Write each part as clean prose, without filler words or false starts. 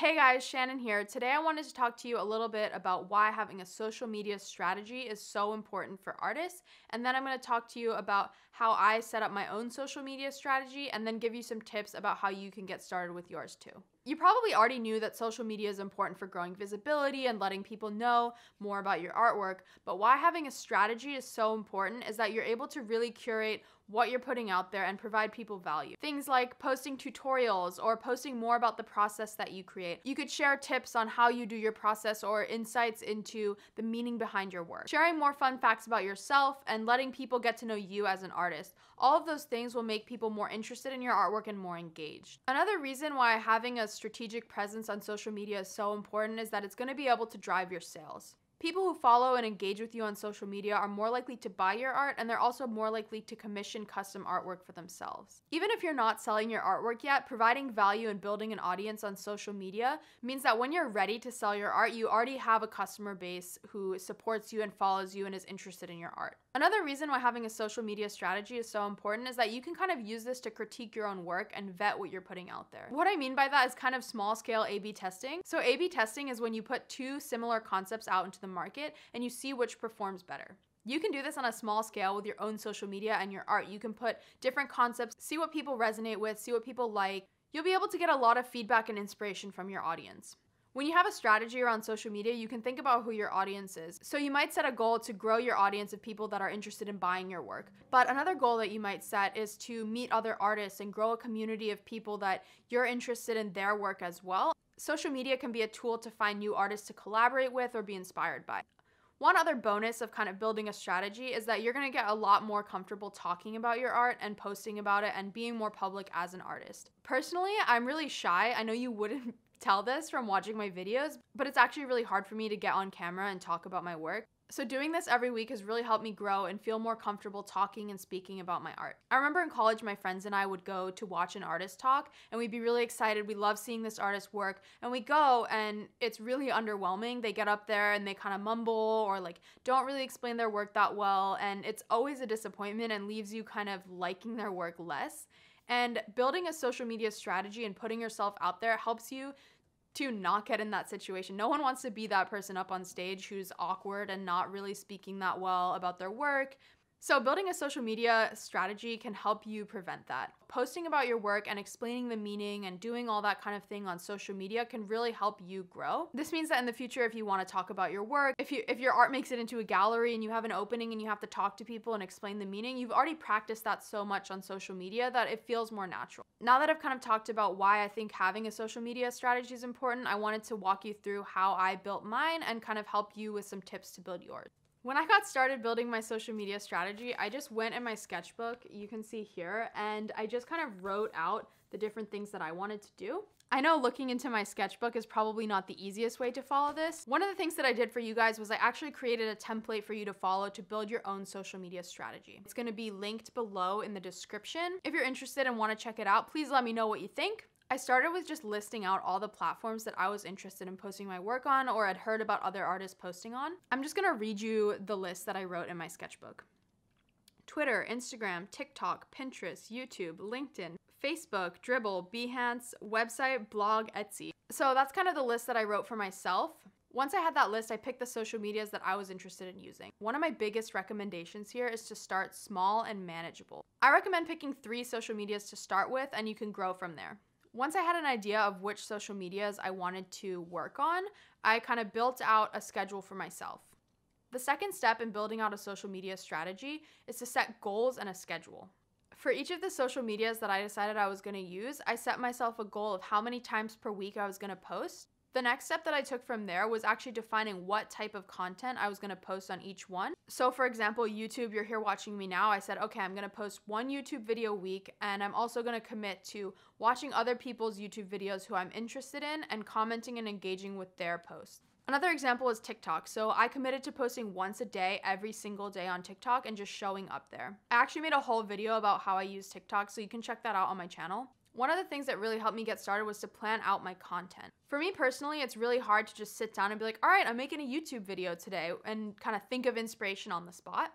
Hey guys, Shannon here. Today I wanted to talk to you a little bit about why having a social media strategy is so important for artists, and then I'm going to talk to you about how I set up my own social media strategy and then give you some tips about how you can get started with yours too. You probably already knew that social media is important for growing visibility and letting people know more about your artwork, but why having a strategy is so important is that you're able to really curate what you're putting out there and provide people value. Things like posting tutorials or posting more about the process that you create. You could share tips on how you do your process or insights into the meaning behind your work. Sharing more fun facts about yourself and letting people get to know you as an artist. All of those things will make people more interested in your artwork and more engaged. Another reason why having a strategic presence on social media is so important is that it's going to be able to drive your sales. People who follow and engage with you on social media are more likely to buy your art, and they're also more likely to commission custom artwork for themselves. Even if you're not selling your artwork yet, providing value and building an audience on social media means that when you're ready to sell your art, you already have a customer base who supports you and follows you and is interested in your art. Another reason why having a social media strategy is so important is that you can kind of use this to critique your own work and vet what you're putting out there. What I mean by that is kind of small scale A/B testing. So A/B testing is when you put two similar concepts out into the market and you see which performs better. You can do this on a small scale with your own social media and your art. You can put different concepts, see what people resonate with, see what people like. You'll be able to get a lot of feedback and inspiration from your audience. When you have a strategy around social media, you can think about who your audience is. So you might set a goal to grow your audience of people that are interested in buying your work. But another goal that you might set is to meet other artists and grow a community of people that you're interested in their work as well. Social media can be a tool to find new artists to collaborate with or be inspired by. One other bonus of kind of building a strategy is that you're going to get a lot more comfortable talking about your art and posting about it and being more public as an artist. Personally, I'm really shy. I know you wouldn't tell this from watching my videos, but it's actually really hard for me to get on camera and talk about my work. So doing this every week has really helped me grow and feel more comfortable talking and speaking about my art. I remember in college, my friends and I would go to watch an artist talk and we'd be really excited. We love seeing this artist work, and we go and it's really underwhelming. They get up there and they kind of mumble or like don't really explain their work that well, and it's always a disappointment and leaves you kind of liking their work less. And building a social media strategy and putting yourself out there helps you to not get in that situation. No one wants to be that person up on stage who's awkward and not really speaking that well about their work. So building a social media strategy can help you prevent that. Posting about your work and explaining the meaning and doing all that kind of thing on social media can really help you grow. This means that in the future, if you want to talk about your work, if your art makes it into a gallery and you have an opening and you have to talk to people and explain the meaning, you've already practiced that so much on social media that it feels more natural. Now that I've kind of talked about why I think having a social media strategy is important, I wanted to walk you through how I built mine and kind of help you with some tips to build yours. When I got started building my social media strategy, I just went in my sketchbook, you can see here, and I just kind of wrote out the different things that I wanted to do. I know looking into my sketchbook is probably not the easiest way to follow this. One of the things that I did for you guys was I actually created a template for you to follow to build your own social media strategy. It's going to be linked below in the description. If you're interested and want to check it out, please let me know what you think. I started with just listing out all the platforms that I was interested in posting my work on or had heard about other artists posting on. I'm just gonna read you the list that I wrote in my sketchbook. Twitter, Instagram, TikTok, Pinterest, YouTube, LinkedIn, Facebook, Dribbble, Behance, website, blog, Etsy. So that's kind of the list that I wrote for myself. Once I had that list, I picked the social medias that I was interested in using. One of my biggest recommendations here is to start small and manageable. I recommend picking 3 social medias to start with, and you can grow from there. Once I had an idea of which social medias I wanted to work on, I kind of built out a schedule for myself. The second step in building out a social media strategy is to set goals and a schedule. For each of the social medias that I decided I was going to use, I set myself a goal of how many times per week I was going to post. The next step that I took from there was actually defining what type of content I was going to post on each one. So for example, YouTube, you're here watching me now. I said, okay, I'm going to post 1 YouTube video a week, and I'm also going to commit to watching other people's YouTube videos who I'm interested in and commenting and engaging with their posts. Another example is TikTok. So I committed to posting once a day, every single day on TikTok and just showing up there. I actually made a whole video about how I use TikTok, so you can check that out on my channel. One of the things that really helped me get started was to plan out my content. For me personally, it's really hard to just sit down and be like, all right, I'm making a YouTube video today and kind of think of inspiration on the spot.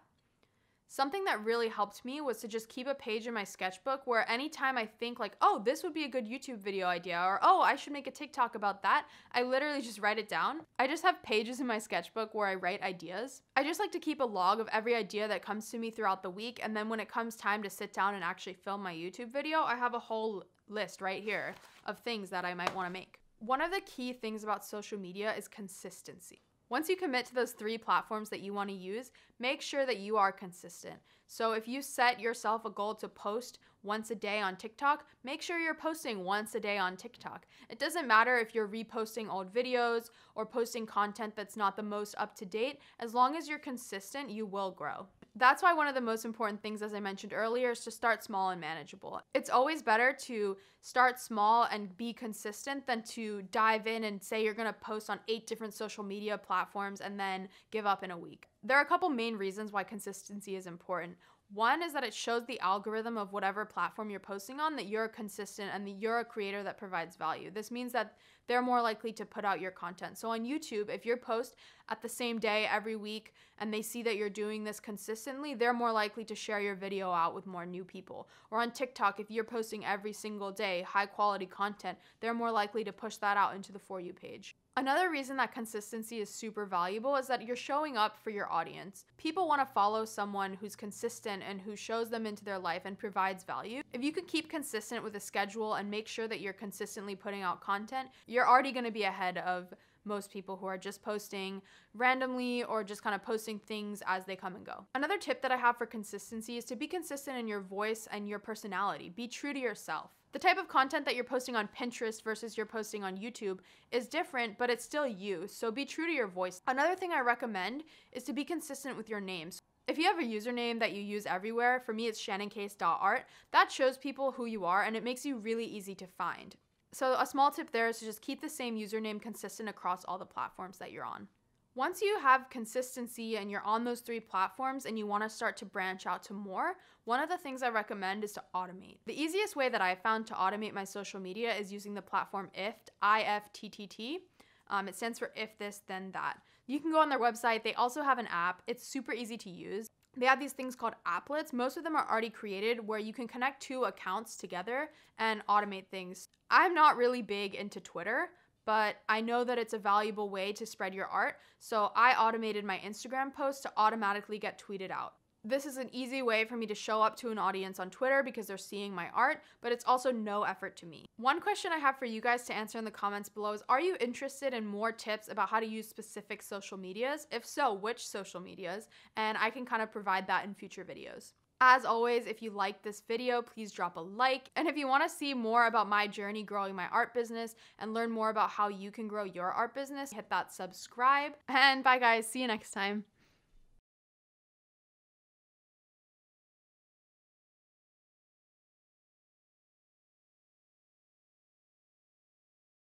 Something that really helped me was to just keep a page in my sketchbook where anytime I think like, oh, this would be a good YouTube video idea, or oh, I should make a TikTok about that, I literally just write it down. I just have pages in my sketchbook where I write ideas. I just like to keep a log of every idea that comes to me throughout the week, and then when it comes time to sit down and actually film my YouTube video, I have a whole list right here of things that I might want to make. One of the key things about social media is consistency. Once you commit to those 3 platforms that you want to use, make sure that you are consistent. So if you set yourself a goal to post once a day on TikTok, make sure you're posting once a day on TikTok. It doesn't matter if you're reposting old videos or posting content that's not the most up to date. As long as you're consistent, you will grow. That's why one of the most important things, as I mentioned earlier, is to start small and manageable. It's always better to start small and be consistent than to dive in and say you're going to post on 8 different social media platforms and then give up in a week. There are a couple main reasons why consistency is important. One is that it shows the algorithm of whatever platform you're posting on that you're consistent and that you're a creator that provides value. This means that they're more likely to put out your content. So on YouTube, if you post at the same day every week and they see that you're doing this consistently, they're more likely to share your video out with more new people. Or on TikTok, if you're posting every single day high quality content, they're more likely to push that out into the For You page. Another reason that consistency is super valuable is that you're showing up for your audience. People want to follow someone who's consistent and who shows them into their life and provides value. If you can keep consistent with a schedule and make sure that you're consistently putting out content, you're already going to be ahead of most people who are just posting randomly or just kind of posting things as they come and go. Another tip that I have for consistency is to be consistent in your voice and your personality. Be true to yourself. The type of content that you're posting on Pinterest versus you're posting on YouTube is different, but it's still you, so be true to your voice. Another thing I recommend is to be consistent with your names. If you have a username that you use everywhere, for me it's shannoncase.art, that shows people who you are and it makes you really easy to find. So a small tip there is to just keep the same username consistent across all the platforms that you're on. Once you have consistency and you're on those 3 platforms and you want to start to branch out to more, one of the things I recommend is to automate. The easiest way that I found to automate my social media is using the platform Ifttt, I-F-T-T-T. It stands for if this, then that. You can go on their website. They also have an app. It's super easy to use. They have these things called applets. Most of them are already created where you can connect 2 accounts together and automate things. I'm not really big into Twitter, but I know that it's a valuable way to spread your art, so I automated my Instagram posts to automatically get tweeted out. This is an easy way for me to show up to an audience on Twitter because they're seeing my art, but it's also no effort to me. One question I have for you guys to answer in the comments below is, are you interested in more tips about how to use specific social medias? If so, which social medias? And I can kind of provide that in future videos. As always, if you liked this video, please drop a like. And if you want to see more about my journey growing my art business and learn more about how you can grow your art business, hit that subscribe. And bye guys, see you next time.